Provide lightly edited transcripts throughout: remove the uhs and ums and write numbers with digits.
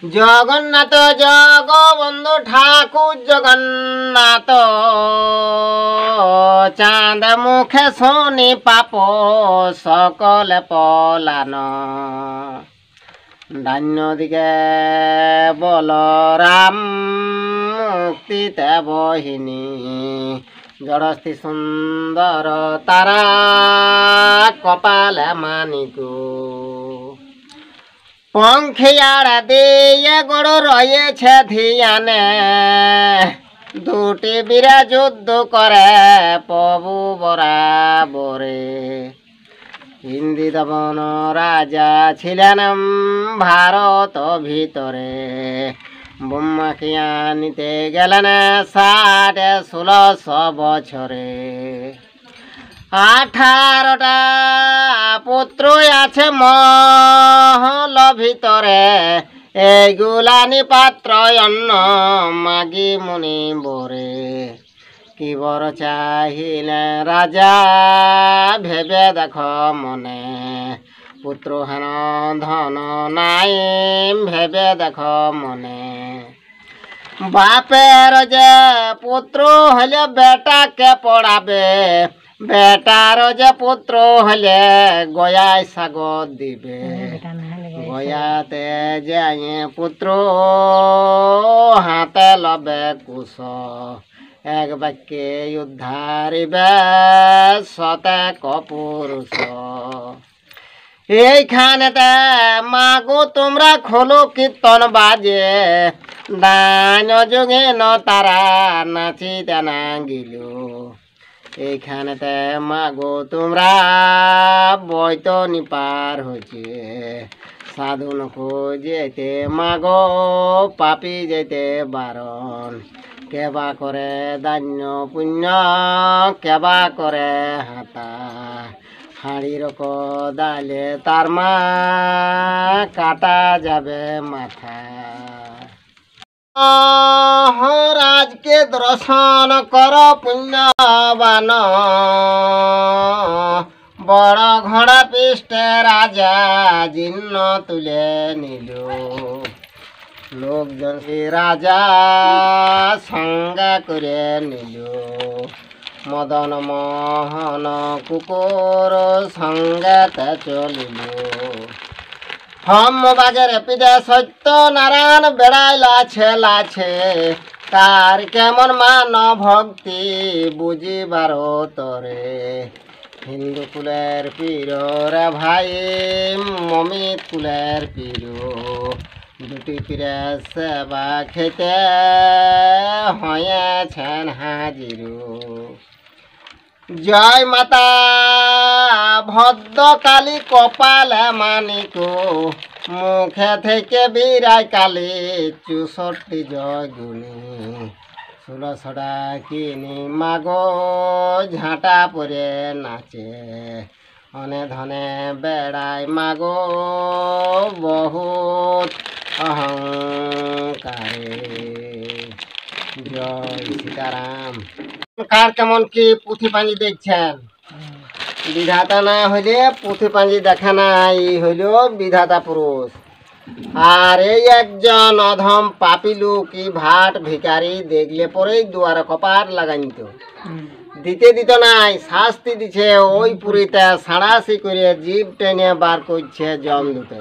জগন্নাথ জগবন্ধু ঠাকুর জগন্নাথ, চাঁদ মুখে শনি পাপ সকলে পলান। ডান্য দিকে বলরাম, মুক্তিতে বহিনী জড়স্থি সুন্দর তারা, কপালে মানিকু। পঙ্খিয়ার দিয়ে গড় রয়েছে ধিয়ানে, দুটি বীরা যুদ্ধ করে প্রভু বরাবরে। হিন্দি দমন রাজা ছিলেন ভারত ভিতরে, বোম্মাকে আনিতে গেলেন 16 বছরে। 18টা পুত্র আছে মহল ভিতরে, এইগুলানি পাত্র অন্ন মাগি মুনি বরে। কি বর চাহিলে রাজা ভেবে দেখ মনে, পুত্র হেন ধন নাই ভেবে দেখ মনে। বাপের যে পুত্র হলে বেটাকে পড়াবে, বেটার যে পুত্র হলে গয়ায় সাগর দিবে। গয়াতে যাই পুত্র হাতে লবে কুশ, এক বাক্যে উদ্ধারিবে শতেক পুরুষ। এইখানেতে মাগো তোমরা খোলো কীর্তন বাজে, দান যোগে ন তারা নাচিতে না গিল। এইখানেতে মাগো তোমরা বৈতনি পার হচ্ছে, সাধুন যেতে মাগো পাপি যেতে বারণ। কেবা করে দান্য পুণ্য, কেবা করে হাতা, হাড়ির কদালে তার মা কাটা যাবে মাথা। মহারাজকে দর্শন কর পুণ্যবান, বড় ঘোড়া পৃষ্ঠে রাজা জীর্ণ তুলে নিল। লোকজন সে রাজা সঙ্গে করে নিল, মদন মোহন কুকুর সঙ্গেতে চলিল। হম বাজারে পিঠে সত্য নারায়ণ বেড়াইলাছে লাছে, তার কেমন মান ভক্তি বুঝিবার তরে। হিন্দু কুলের পীর রে ভাই মমিত কুলের পীর, দুটি পীরের সেবা খেতে হয়েছেন হাজির। জয় মাতা ভদ্রকালী কপালে মানিক, মুখে থেকে বিরায় কালী 64 জয় গুণী। 16টা কিনি মাগো ঝাঁটা পরে নাচে, অনে ধনে বেড়ায় মাগো বহুত অহংকারে। জয় সীতারাম। কার কেমন কি পুঁথি পাঞ্জি দেখছেন? বিধাতা না হইলে পুঁথি পাঞ্জি দেখা নাই, হইল বিধাতা পুরুষ। আর এই একজন অধম পাপি লোক কি ভাট ভিখারি দেখলে পরেই দুয়ারে কপার লাগাইত, দিতে দিত নাই, শাস্তি দিছে ওই পুরীতে সাড়াশি করে জীব টেনে বার করছে জম দুতে।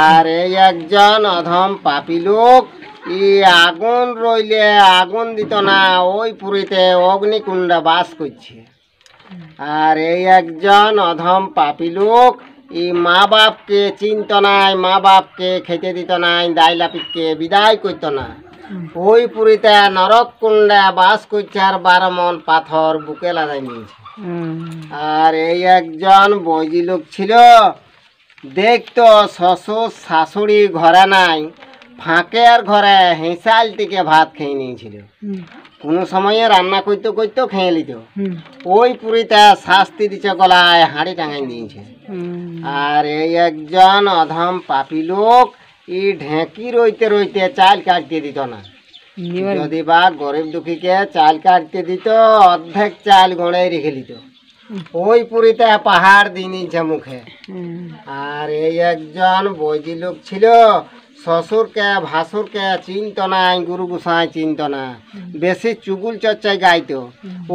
আর এই একজন অধম পাপি লোক ই আগুন রইলে আগুন দিত না, ওই পুরীতে অগ্নিকুণ্ডে বাস করছে। আর এই একজন অধম পাপি লোক ই মা বাপকে চিনত নাই, মা বাপকে খেতে দিত নাই, দাইলাপিতকে বিদায় করত না, ওই পুরীতে নরক কুণ্ডে বাস করছে আর 12 মন পাথর বুকে লাগাই নিয়েছে। আর এই একজন বৈজি লোক ছিল, দেখতো শ্বশুর শাশুড়ি ঘরে নাই, ফাঁকের ঘরে হেঁসাল থেকে ভাত খেয়ে নিয়েছিল। কোনো সময়ে রান্না করতে করতেও খেয়ে নিত। ওই পুরীতে শাস্তি দিচ্ছে, গলায় হাঁড়ি টাঙাই দিয়েছে। আর এই একজন অধম পাপি লোক ই ঢেঁকি রইতে রইতে চাল কাটতে দিত না। যদি বা গরিব দুঃখীকে চাল কাটতে দিত, অর্ধেক চাল গড়ে রেখে দিত। ওই পুরীতে পাহাড় দিয়ে নিচ্ছে মুখে। আর এই একজন বৈজি লোক ছিল, শ্বশুরকে ভাসুরকে চিনত নাই, গুরু গোসাই চিনত না, বেশি চুগুল চর্চায় গাইতো,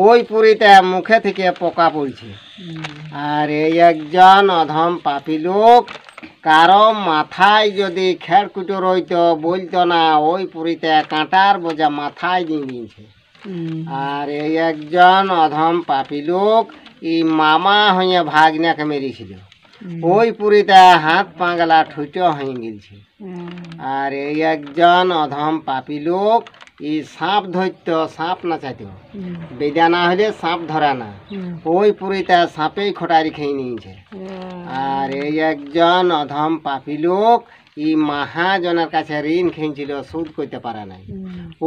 ওই পুরীতে মুখে থেকে পোকা পড়ছে। আর এই একজন অধম পাপী লোক, কারো মাথায় যদি খেড়কুটো রইতো বলতো না, ওই পুরীতে কাঁটার বোঝা মাথায় দিয়ে দিয়েছে। আর এই একজন অধম পাপী লোক এই মামা হয়ে ভাগনাকে মেরেছিল, ওই পুরীতে হাত পাগলা ঠুটো হয়ে গেছে। আর এই একজন অধম পাপী লোক এই সাপ ধরত, সাপ না চাইত, বেদা না হলে সাপ ধরা না, ওই পুরীতে সাপেই খোটারি খেয়ে নিয়েছে। আর এই একজন অধম পাপী লোক এই মহাজনের কাছে ঋণ খেয়েছিল, সুদ করতে পারে নাই,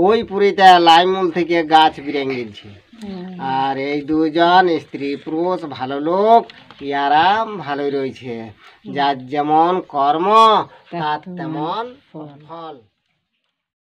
ওই পুরীতে লাইমূল থেকে গাছ বিড়ে গেছে। আর এই দুজন স্ত্রী পুরুষ ভালো লোক, ইয়ারা ভালোই রয়েছে, যার যেমন কর্ম তার তেমন ফল।